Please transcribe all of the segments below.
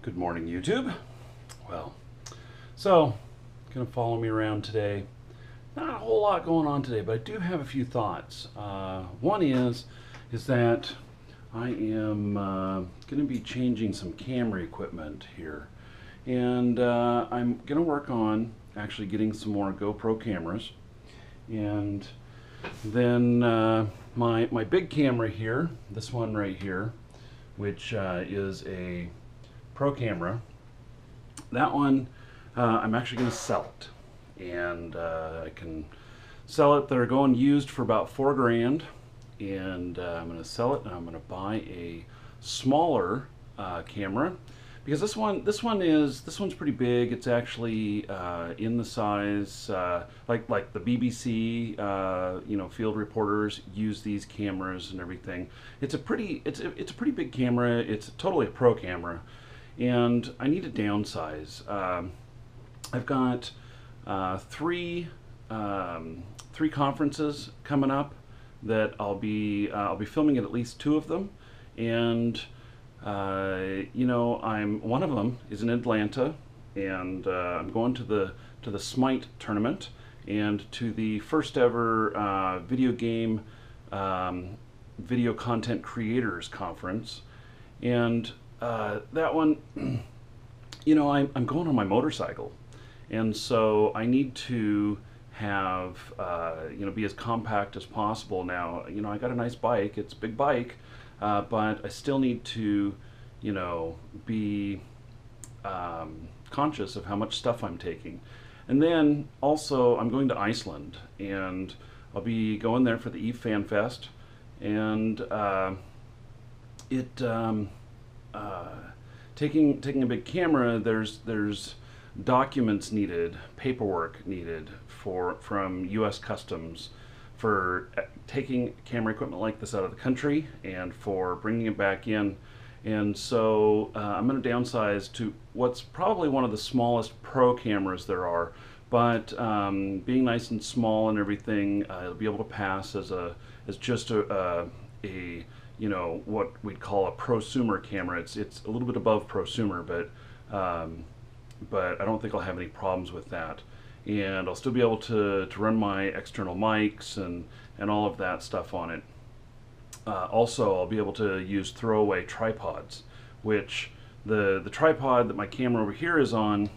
Good morning, YouTube. Well, so, gonna follow me around today. Not a whole lot going on today, but I do have a few thoughts. One is that I am gonna be changing some camera equipment here, and I'm gonna work on actually getting some more GoPro cameras, and then my big camera here, this one right here, which is a Pro camera. That one, I'm actually going to sell it, and I can sell it. They're going used for about $4 grand, and I'm going to sell it. And I'm going to buy a smaller camera because this one's pretty big. It's actually in the size like the BBC, field reporters use these cameras and everything. It's a pretty big camera. It's totally a pro camera. And I need to downsize. I've got three conferences coming up that I'll be filming at least two of them, and I'm one of them is in Atlanta, and I'm going to the Smite tournament and to the first ever video game video content creators conference, and that one, I'm going on my motorcycle, and so I need to have, be as compact as possible. Now, I got a nice bike. It's a big bike, but I still need to, be conscious of how much stuff I'm taking. And then also, I'm going to Iceland, and I'll be going there for the Eve Fan Fest, and taking a big camera, there's documents needed, paperwork needed from U.S. Customs for taking camera equipment like this out of the country and for bringing it back in. And so I'm going to downsize to what's probably one of the smallest pro cameras there are, but being nice and small and everything, it'll be able to pass as just a what we'd call a prosumer camera. It's a little bit above prosumer, but I don't think I'll have any problems with that. And I'll still be able to run my external mics and all of that stuff on it. Also, I'll be able to use throwaway tripods, which the tripod that my camera over here is on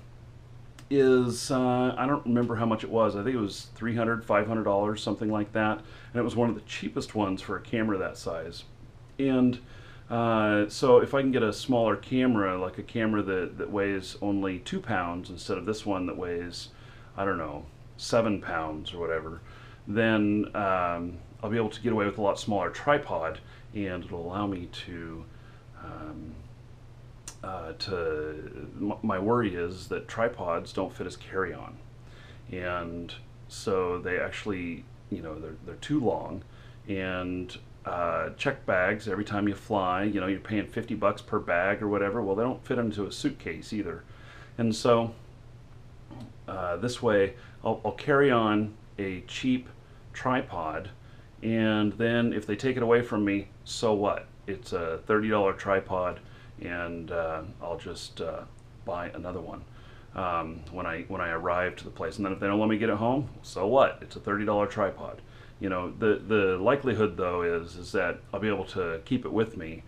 is, I don't remember how much it was. I think it was $300, $500, something like that. And it was one of the cheapest ones for a camera that size. And so if I can get a smaller camera, like a camera that weighs only 2 pounds instead of this one that weighs, I don't know, 7 pounds or whatever, then I'll be able to get away with a lot smaller tripod, and it'll allow me to my worry is that tripods don't fit as carry-on, and so they actually, they're too long, and check bags every time you fly, you're paying $50 per bag or whatever. Well, they don't fit into a suitcase either, and so this way I'll carry on a cheap tripod, and then if they take it away from me, so what? It's a $30 tripod, and I'll just buy another one when I arrive to the place. And then if they don't let me get it home, so what? It's a $30 tripod. The likelihood though is that I'll be able to keep it with me.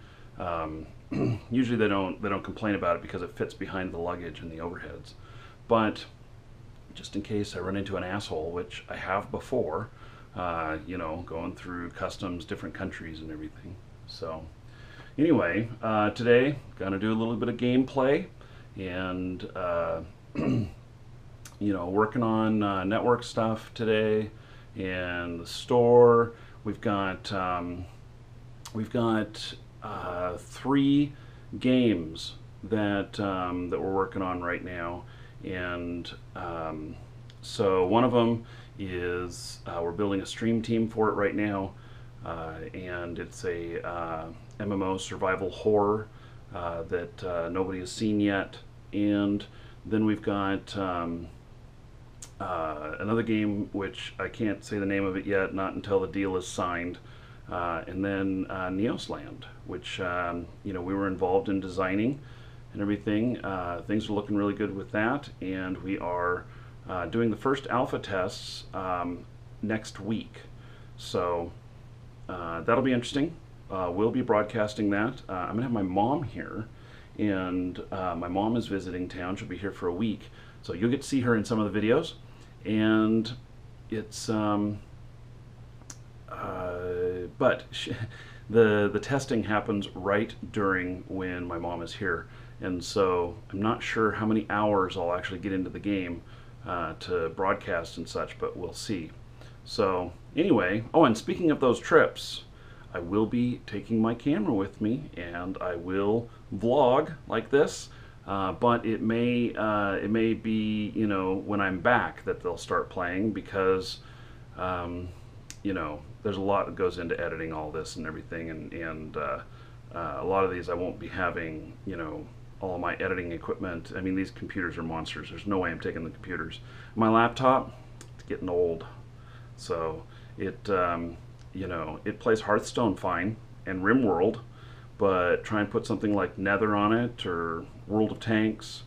Usually they don't complain about it because it fits behind the luggage and the overheads. But just in case I run into an asshole, which I have before, going through customs, different countries and everything. So anyway, today gonna do a little bit of gameplay and working on network stuff today. And the store, we've got 3 games that we're working on right now, and so one of them is we're building a stream team for it right now, and it's a MMO survival horror that nobody has seen yet. And then we've got another game which I can't say the name of it yet, not until the deal is signed, and then Neosland, which we were involved in designing, and everything. Things are looking really good with that, and we are doing the first alpha tests next week. So that'll be interesting. We'll be broadcasting that. I'm going to have my mom here, and my mom is visiting town. She'll be here for a week. So you'll get to see her in some of the videos. And it's, the testing happens right during when my mom is here. And so I'm not sure how many hours I'll actually get into the game to broadcast and such, but we'll see. So anyway, oh, and speaking of those trips, I will be taking my camera with me, and I will vlog like this. But it may be, you know, when I'm back that they'll start playing, because you know, there's a lot that goes into editing all this and everything, and a lot of these I won't be having, you know, all of my editing equipment. I mean, these computers are monsters. There's no way I'm taking the computers. My laptop, it's getting old, so it you know, it plays Hearthstone fine and RimWorld, but try and put something like Nether on it or World of Tanks,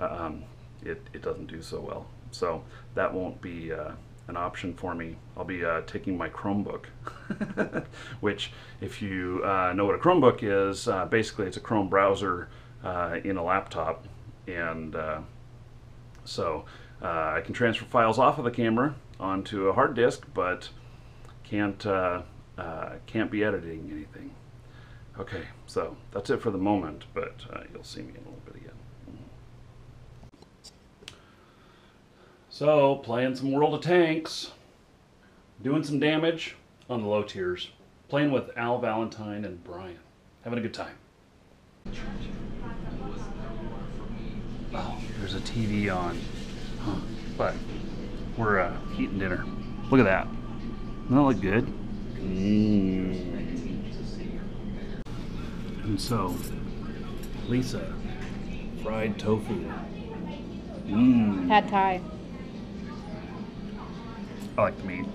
it doesn't do so well. So that won't be an option for me. I'll be taking my Chromebook, which, if you know what a Chromebook is, basically it's a Chrome browser in a laptop, and so I can transfer files off of the camera onto a hard disk, but can't be editing anything. Okay, so that's it for the moment, but you'll see me in a little bit again. So, playing some World of Tanks, doing some damage on the low tiers, playing with Al Valentine and Brian, having a good time. Oh, there's a TV on, huh. But we're eating dinner. Look at that. Doesn't that look good? And so, Lisa, fried tofu. Pad Thai. I like the meat.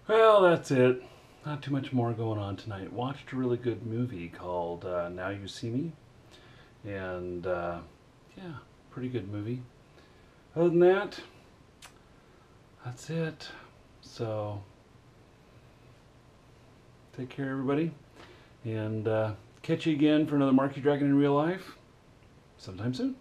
Well, that's it. Not too much more going on tonight. Watched a really good movie called Now You See Me. And, yeah, pretty good movie. Other than that, that's it. So, take care, everybody. And catch you again for another Markee Dragon in Real Life sometime soon.